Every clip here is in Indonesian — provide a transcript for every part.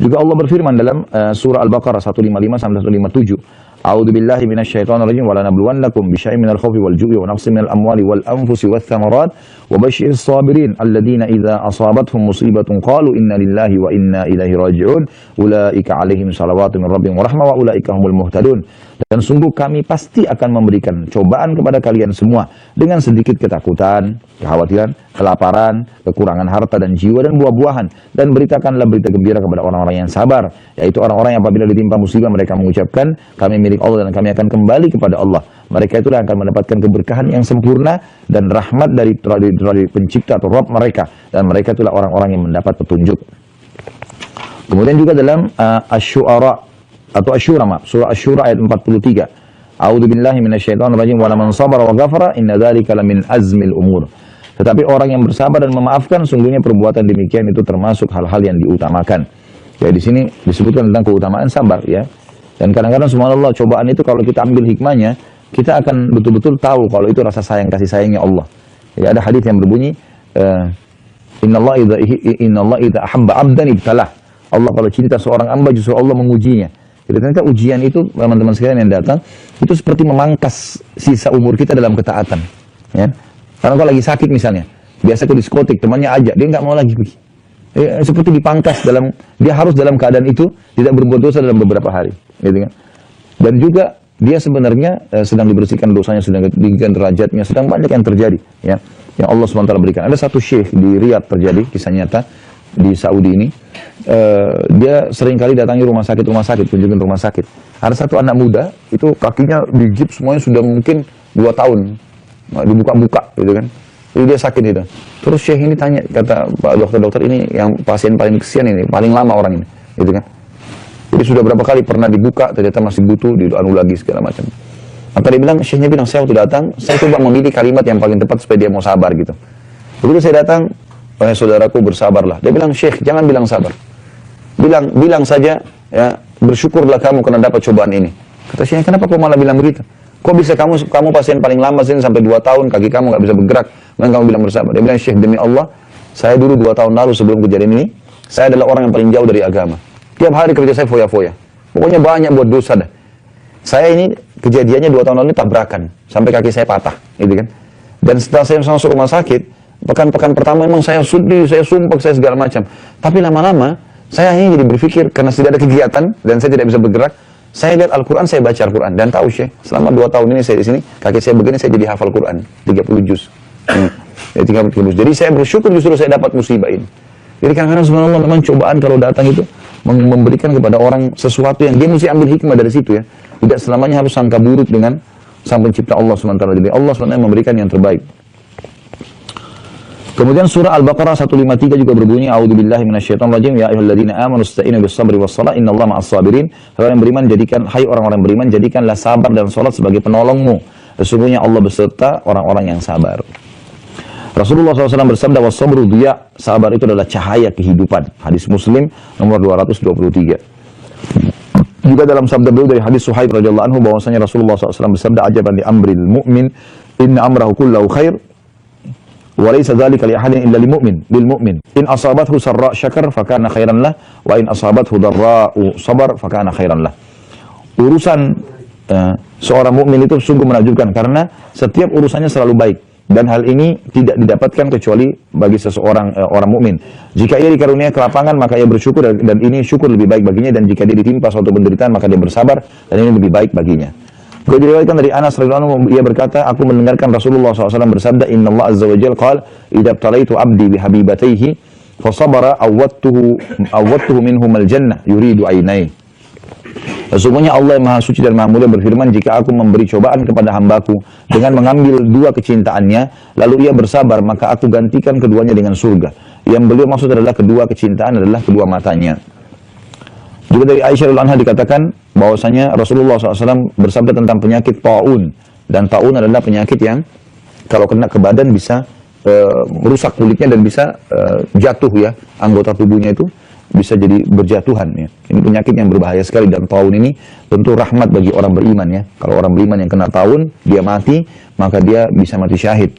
Juga Allah berfirman dalam surah Al-Baqarah 155 sampai 157. A'udzu billahi minasyaitonir rajim wa lanabluwannakum bisyai'in minal khaufi wal ju'i wa naqsin minal amwali wal anfusi wath thamarat wa basyyiris sabirin alladziina idza asabathum musibatun qalu inna lillahi wa inna ilaihi raji'un ulaika 'alaihim shalawatun min rabbihim wa rahmah wa ulaika humul muhtadun. Dan sungguh kami pasti akan memberikan cobaan kepada kalian semua dengan sedikit ketakutan, kekhawatiran, kelaparan, kekurangan harta dan jiwa dan buah-buahan, dan beritakanlah berita gembira kepada orang-orang yang sabar, yaitu orang-orang yang apabila ditimpa musibah mereka mengucapkan kami milik Allah dan kami akan kembali kepada Allah. Mereka itulah yang akan mendapatkan keberkahan yang sempurna dan rahmat dari pencipta atau Rabb mereka, dan mereka itulah orang-orang yang mendapat petunjuk. Kemudian juga dalam Asy-Syu'ara atau Asy-Syura, surah Asy-Syura ayat 43. A'udzu billahi minasyaitonir rajim wa laman sabara wa ghafara inna dzalika lamin azmil umur. Tetapi orang yang bersabar dan memaafkan sungguhnya perbuatan demikian itu termasuk hal-hal yang diutamakan. Ya, di sini disebutkan tentang keutamaan sabar ya. Dan kadang-kadang subhanallah cobaan itu kalau kita ambil hikmahnya, kita akan betul-betul tahu kalau itu rasa sayang kasih sayangnya Allah. Ya, ada hadis yang berbunyi innallaha idza ahabba 'abdan ibtalah. Allah kalau cinta seorang hamba justru Allah mengujinya. Jadi ternyata ujian itu teman-teman sekalian yang datang itu seperti memangkas sisa umur kita dalam ketaatan. Ya. Karena kalau lagi sakit misalnya, biasa ke diskotik temannya ajak, dia nggak mau lagi pergi. Seperti dipangkas dia harus dalam keadaan itu tidak berbuat dosa dalam beberapa hari. Gitu kan? Dan juga dia sebenarnya sedang dibersihkan dosanya, sedang ditinggikan derajatnya, sedang banyak yang terjadi. Ya, yang Allah SWT berikan. Ada satu syekh di Riyadh terjadi kisah nyata di Saudi ini. Dia sering kali datangi rumah sakit, kunjungin rumah sakit. Ada satu anak muda, itu kakinya digigit semuanya sudah mungkin 2 tahun. Dibuka-buka gitu kan. Jadi dia sakit itu. Terus syekh ini tanya, kata Pak dokter ini yang pasien paling kesian ini, paling lama orang ini. Gitu kan. Jadi sudah berapa kali pernah dibuka, ternyata masih butuh, dianu lagi segala macam. Maka dia bilang, syekhnya bilang, saya waktu datang, saya coba memilih kalimat yang paling tepat supaya dia mau sabar gitu. Begitu saya datang, wahai saudaraku bersabarlah. Dia bilang, syekh jangan bilang sabar. Bilang saja, ya, bersyukurlah kamu karena dapat cobaan ini. Kata syekhnya, kenapa kau malah bilang begitu? Kok bisa kamu pasien paling lama sini sampai 2 tahun, kaki kamu nggak bisa bergerak, dan kamu bilang bersabar? Dia bilang, syekh demi Allah, saya dulu 2 tahun lalu sebelum kejadian ini, saya adalah orang yang paling jauh dari agama. Tiap hari kerja saya foya-foya. Pokoknya banyak buat dosa dah. Saya ini kejadiannya 2 tahun lalu ini tabrakan, sampai kaki saya patah, gitu kan. Dan setelah saya masuk rumah sakit, pekan-pekan pertama memang saya sedih, saya sumpah, saya segala macam. Tapi lama-lama, saya hanya jadi berpikir, karena tidak ada kegiatan, dan saya tidak bisa bergerak, saya lihat Al-Quran, saya baca Al-Quran. Dan tahu syekh, selama 2 tahun ini saya di sini, kaki saya begini, saya jadi hafal Quran. 30 juz. 30 juz. Jadi saya bersyukur justru saya dapat musibah ini. Jadi kadang-kadang subhanallah memang cobaan kalau datang itu, memberikan kepada orang sesuatu yang dia mesti ambil hikmah dari situ ya. Tidak selamanya harus sangka buruk dengan sang pencipta Allah SWT. Jadi Allah SWT memberikan yang terbaik. Kemudian surah Al-Baqarah 153 juga berbunyi, A'udzubillahi minasyaitonir rajim, ya ayyuhalladzina amanu ista'inu bis-sabri was-shalah innallaha ma'as-sabirin. Orang yang beriman hai orang-orang beriman, jadikanlah sabar dan salat sebagai penolongmu. Sesungguhnya Allah beserta orang-orang yang sabar. Rasulullah SAW bersabda, was-sabru diya, sabar itu adalah cahaya kehidupan. Hadis Muslim nomor 223. Juga dalam sabda beliau dari hadis Suhaib radhiyallahu anhu bahwasanya Rasulullah SAW bersabda, ajaban li amril mu'min inna amrahu kullahu khair wa laysa dzalika li ahadin illa lil mu'min in asabathu sarra syakar fakana khairan lah wa in asabathu dharra'u sabar fakana khairan lah. Urusan seorang mukmin itu sungguh menakjubkan karena setiap urusannya selalu baik. Dan hal ini tidak didapatkan kecuali bagi seseorang orang mukmin. Jika ia dikaruniai kelapangan maka ia bersyukur dan ini syukur lebih baik baginya, dan jika dia ditimpa suatu penderitaan maka dia bersabar dan ini lebih baik baginya. Juga diriwayatkan dari Anas radhiyallahu anhu, ia berkata, aku mendengarkan Rasulullah SAW bersabda, Innallaha azza wa jalla qala idza talaitu abdi bi habibatayhi fa sabara awwadtuhu minhumal jannah yuridu ainai. Sesungguhnya Allah yang Maha Suci dan Maha Mulia berfirman, jika aku memberi cobaan kepada hambaku dengan mengambil 2 kecintaannya, lalu ia bersabar, maka aku gantikan keduanya dengan surga. Yang beliau maksud adalah kedua kecintaan adalah kedua matanya. Juga dari Aisyah radhiyallahu anha dikatakan bahwasanya Rasulullah SAW bersabda tentang penyakit taun. Dan taun adalah penyakit yang kalau kena ke badan bisa merusak kulitnya dan bisa jatuh ya, anggota tubuhnya itu bisa jadi berjatuhan ya. Ini penyakit yang berbahaya sekali, dan taun ini tentu rahmat bagi orang beriman ya. Kalau orang beriman yang kena taun, dia mati, maka dia bisa mati syahid.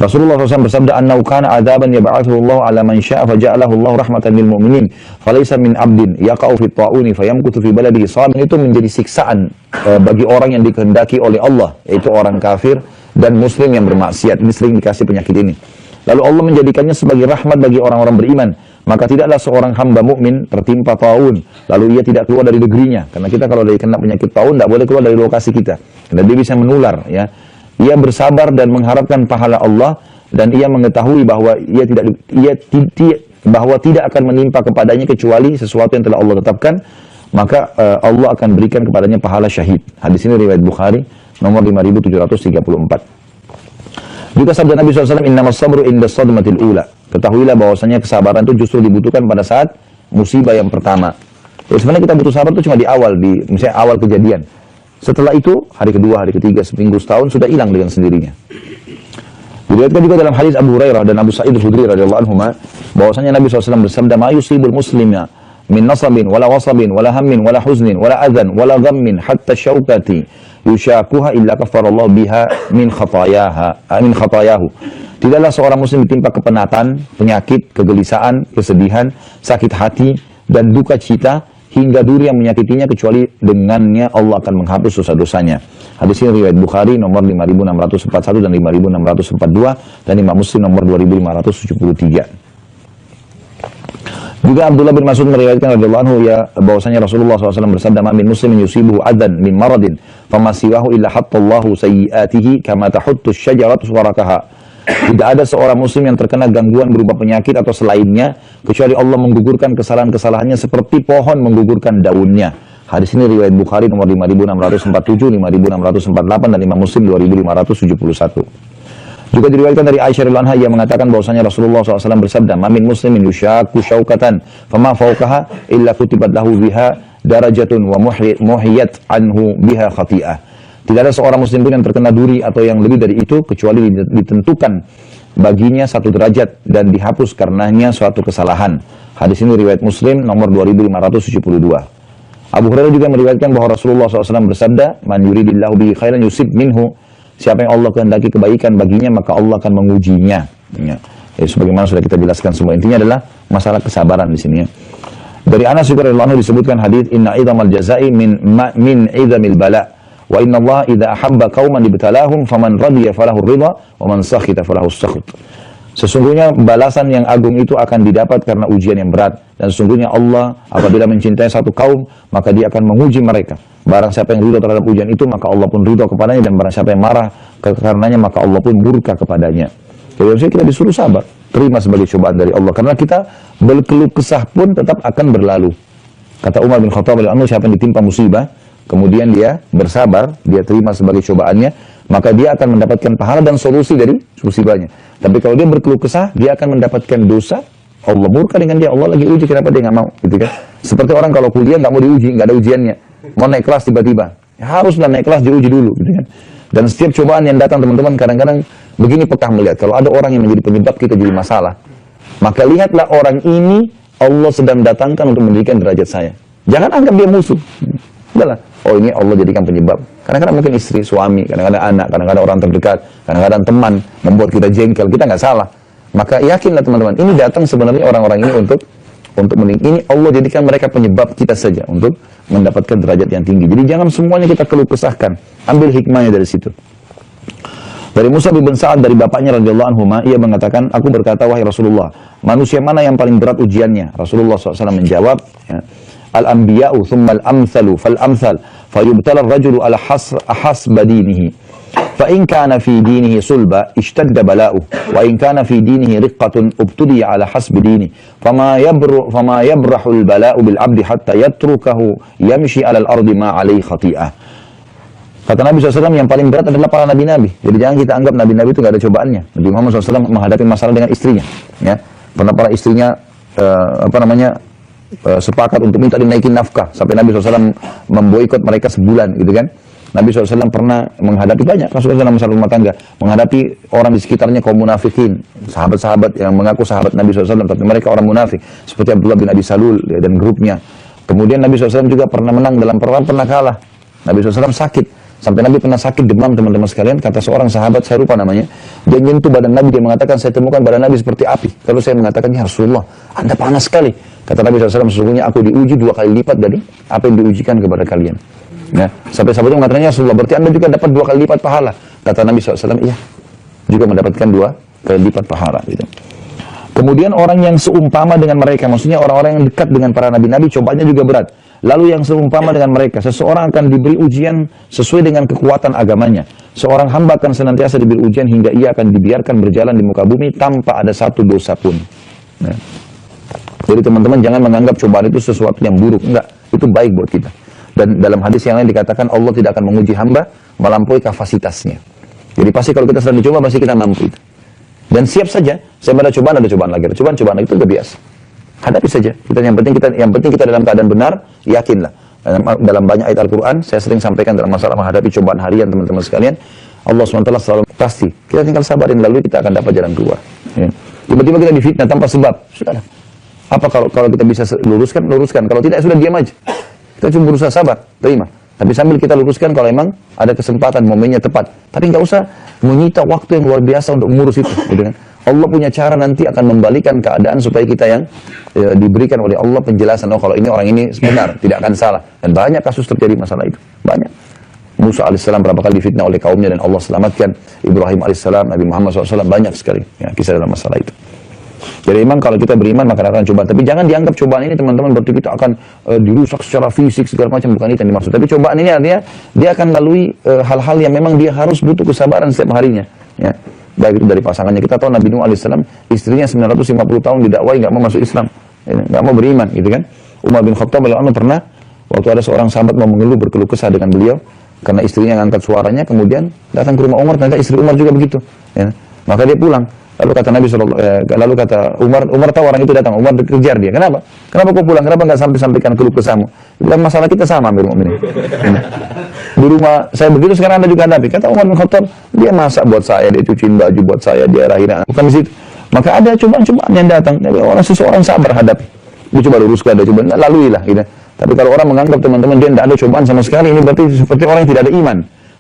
Rasulullah SAW bersabda, "Annahu kana adzaban yab'athuhu Allah 'ala man syaa'a faja'alahu Allah rahmatan lil mu'minin, falaysa min 'abdin yaqa'u fi ta'uni fayamkuthu fi baladihi sabiran." Itu menjadi siksaan bagi orang yang dikehendaki oleh Allah, yaitu orang kafir dan muslim yang bermaksiat. Ini sering dikasih penyakit ini. Lalu Allah menjadikannya sebagai rahmat bagi orang-orang beriman. Maka tidaklah seorang hamba mukmin tertimpa taun, lalu ia tidak keluar dari negerinya. Karena kita kalau dari kena penyakit taun, tidak boleh keluar dari lokasi kita. Karena dia bisa menular, ya. Ia bersabar dan mengharapkan pahala Allah, dan ia mengetahui bahwa bahwa tidak akan menimpa kepadanya kecuali sesuatu yang telah Allah tetapkan, maka Allah akan berikan kepadanya pahala syahid. Hadis ini riwayat Bukhari nomor 5734. Juga sabda Nabi SAW, "Innamas sabru inda sadmatil ula." Ketahuilah bahwasanya kesabaran itu justru dibutuhkan pada saat musibah yang pertama. Ya, sebenarnya kita butuh sabar itu cuma di awal, misalnya awal kejadian. Setelah itu, hari kedua, hari ketiga, seminggu, setahun, sudah hilang dengan sendirinya. Diriwayatkan juga dalam hadis Abu Hurairah dan Abu Sa'id al-Khudri radhiyallahu anhuma, bahwasanya Nabi SAW bersabda, "Ma yusibul muslima min nasabin wala wasabin wala hammin wala huznin wala adhan wala ghammin hatta syaukati yushakuha illa kafarallahu biha min khatayahu." Tidaklah seorang muslim ditimpa kepenatan, penyakit, kegelisahan, kesedihan, sakit hati, dan duka cita, hingga duri yang menyakitinya, kecuali dengannya Allah akan menghapus dosa-dosanya. Hadis ini riwayat Bukhari nomor 5641 dan 5642, dan Imam Muslim nomor 2573. Juga Abdullah bin Mas'ud meriwayatkan radhiyallahu anhu bahwasanya Rasulullah SAW bersabda, "Ma min muslimin yusibuhu adan min maradin famasiwahu illa hattallahu sayyi'atihi kama tahuttu asy-syajaratu warakaha." Tidak ada seorang muslim yang terkena gangguan berupa penyakit atau selainnya, kecuali Allah menggugurkan kesalahan-kesalahannya seperti pohon menggugurkan daunnya. Hadis ini riwayat Bukhari nomor 5647, 5648, dan Imam Muslim 2571. Juga diriwayatkan dari Aisyah radhiyallahu anha, ia mengatakan bahwasanya Rasulullah SAW bersabda, "Ma min muslimin yushaku syaukatan fama fawqaha illa kutibat lahu biha darajatun wa muhiyat anhu biha khati'ah." Tidak ada seorang muslim pun yang terkena duri atau yang lebih dari itu, kecuali ditentukan baginya satu derajat dan dihapus karenanya suatu kesalahan. Hadis ini riwayat Muslim nomor 2572. Abu Hurairah juga meriwayatkan bahwa Rasulullah SAW bersabda, "Man yuridillahu bihi khairan yusib minhu." Siapa yang Allah kehendaki kebaikan baginya, maka Allah akan mengujinya. Ya. Sebagaimana sudah kita jelaskan semua, intinya adalah masalah kesabaran di sini. Ya. Dari Anas juga radhiyallahu anhu disebutkan hadis, "Inna idzamal jazai min idzamil bala." Wa inna Allah idza ahabba qauman ibtalahum faman radiya falahu ridha wa man sakhita falahu sakhut. Sesungguhnya balasan yang agung itu akan didapat karena ujian yang berat, dan sesungguhnya Allah apabila mencintai satu kaum maka dia akan menguji mereka. Barang siapa yang ridha terhadap ujian itu maka Allah pun ridha kepadanya, dan barang siapa yang marah karenanya maka Allah pun murka kepadanya. Jadi kita disuruh sabar, terima sebagai cobaan dari Allah, karena kita berkeluh kesah pun tetap akan berlalu. Kata Umar bin Khattab radhiyallahu anhu, siapa yang ditimpa musibah kemudian dia bersabar, dia terima sebagai cobaannya, maka dia akan mendapatkan pahala dan solusi dari musibahnya. Tapi kalau dia berkeluh kesah, dia akan mendapatkan dosa, Allah murka dengan dia, Allah lagi uji, kenapa dia nggak mau, gitu kan? Seperti orang kalau kuliah nggak mau diuji, nggak ada ujiannya, mau naik kelas tiba-tiba, ya haruslah naik kelas diuji dulu, gitu kan? Dan setiap cobaan yang datang teman-teman, kadang-kadang begini pekah melihat, kalau ada orang yang menjadi penyebab kita jadi masalah, maka lihatlah orang ini Allah sedang datangkan untuk menjadikan derajat saya. Jangan anggap dia musuh. Udahlah, oh ini Allah jadikan penyebab. Kadang-kadang mungkin istri, suami, kadang-kadang anak, kadang-kadang orang terdekat, kadang-kadang teman membuat kita jengkel, kita nggak salah. Maka yakinlah teman-teman, ini datang sebenarnya orang-orang ini untuk ini Allah jadikan mereka penyebab kita saja untuk mendapatkan derajat yang tinggi. Jadi jangan semuanya kita keluh kesahkan, ambil hikmahnya dari situ. Dari Musa bin Sa'ad dari bapaknya radhiyallahu anhu, ia mengatakan, aku berkata, wahai Rasulullah, manusia mana yang paling berat ujiannya? Rasulullah SAW menjawab, ya, al-anbiya'u thumma al-amthalu fal-amthal fayubtala ar-rajulu ala hasba dinihi fa in kana fi dinihi sulba ishtadda bala'u wa in kana fi dinihi riqqatun ubtudiya ala hasbi dini fama yabrahu al-bala'u bil 'abdi hatta yatrukahu yamshi ala al-ardi ma 'alayhi khati'ah. Kata Nabi SAW, yang paling berat adalah para nabi-nabi. Jadi jangan kita anggap nabi-nabi itu nggak ada cobaannya. Nabi Muhammad SAW menghadapi masalah dengan istrinya, ya. Pernah para istrinya sepakat untuk minta dinaikin nafkah, sampai Nabi SAW memboikot mereka sebulan, gitu kan. Nabi SAW pernah menghadapi banyak kasus dalam masalah rumah tangga, menghadapi orang di sekitarnya kaum munafikin, sahabat-sahabat yang mengaku sahabat Nabi SAW, tapi mereka orang munafik, seperti Abdullah bin Abi Salul dan grupnya. Kemudian Nabi SAW juga pernah menang dalam perang, pernah kalah. Nabi SAW sakit, Sampai Nabi pernah sakit demam teman-teman sekalian, kata seorang sahabat, saya lupa namanya, dia nyentuh badan Nabi, dia mengatakan, saya temukan badan Nabi seperti api. Lalu saya mengatakan, ya Rasulullah, Anda panas sekali. Kata Nabi SAW, sesungguhnya aku diuji 2 kali lipat dari apa yang diujikan kepada kalian. Ya, sampai sahabatnya mengatakan, ya Rasulullah, berarti Anda juga dapat 2 kali lipat pahala. Kata Nabi SAW, iya, juga mendapatkan 2 kali lipat pahala. Gitu. Kemudian orang yang seumpama dengan mereka, maksudnya orang-orang yang dekat dengan para nabi-nabi, cobaannya juga berat. Lalu yang seumpama dengan mereka, seseorang akan diberi ujian sesuai dengan kekuatan agamanya. Seorang hamba akan senantiasa diberi ujian hingga ia akan dibiarkan berjalan di muka bumi tanpa ada satu dosa pun. Nah. Jadi teman-teman jangan menganggap cobaan itu sesuatu yang buruk. Enggak, itu baik buat kita. Dan dalam hadis yang lain dikatakan Allah tidak akan menguji hamba melampaui kapasitasnya. Jadi pasti kalau kita sedang dicoba, pasti kita mampu itu. Dan siap saja, saya ada cobaan lagi. Cobaan lagi itu udah biasa. Hadapi saja. Yang penting kita dalam keadaan benar, yakinlah. Dalam banyak ayat Al-Quran, saya sering sampaikan dalam masalah menghadapi cobaan harian teman-teman sekalian, Allah SWT selalu pasti. Kita tinggal sabarin, lalu kita akan dapat jalan keluar. Ya. Tiba-tiba kita difitnah tanpa sebab. Sudahlah. Apa kalau kita bisa luruskan. Kalau tidak, sudah diam aja. Kita cuma berusaha sabar, terima. Tapi sambil kita luruskan kalau emang ada kesempatan, momennya tepat. Tapi nggak usah menyita waktu yang luar biasa untuk mengurus itu. Gitu kan? Allah punya cara nanti akan membalikan keadaan supaya kita yang diberikan oleh Allah penjelasan. Oh kalau ini orang ini benar, tidak akan salah. Dan banyak kasus terjadi masalah itu. Banyak. Musa alaihissalam berapa kali difitnah oleh kaumnya dan Allah selamatkan. Ibrahim alaihissalam, Nabi Muhammad SAW, banyak sekali ya, kisah dalam masalah itu. Jadi memang kalau kita beriman maka akan cobaan. Tapi jangan dianggap cobaan ini teman-teman berarti kita akan dirusak secara fisik segala macam. Bukan itu yang dimaksud. Tapi cobaan ini artinya dia akan lalui hal-hal yang memang dia harus butuh kesabaran setiap harinya. Ya. Baik itu dari pasangannya. Kita tahu Nabi Nuh alaihissalam istrinya 950 tahun didakwai nggak mau masuk Islam, nggak mau beriman, gitu kan? Umar bin Khattab pernah waktu ada seorang sahabat mau mengeluh berkeluh kesah dengan beliau karena istrinya ngangkat suaranya, kemudian datang ke rumah Umar, ternyata istri Umar juga begitu. Ya. Maka dia pulang. Lalu kata Nabi lalu kata Umar tahu orang itu datang, Umar kejar dia. Kenapa? Kenapa kau pulang? Kenapa nggak sampaikan keluh kesahmu? Bukan masalah kita sama, Amirul Mukminin. Di rumah saya begitu, sekarang Anda juga hadapi. Kata Umar bin Khattab, dia masak buat saya, dia cuciin baju buat saya, dia akhirnya bukan di situ. Maka ada cobaan-cobaan yang datang. Seseorang sabar hadapi. Dia coba luruskan, dia coba laluilah. Gitu. Tapi kalau orang menganggap teman-teman dia tidak ada cobaan sama sekali, ini berarti seperti orang yang tidak ada iman.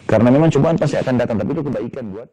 Karena memang cobaan pasti akan datang, tapi itu kebaikan buat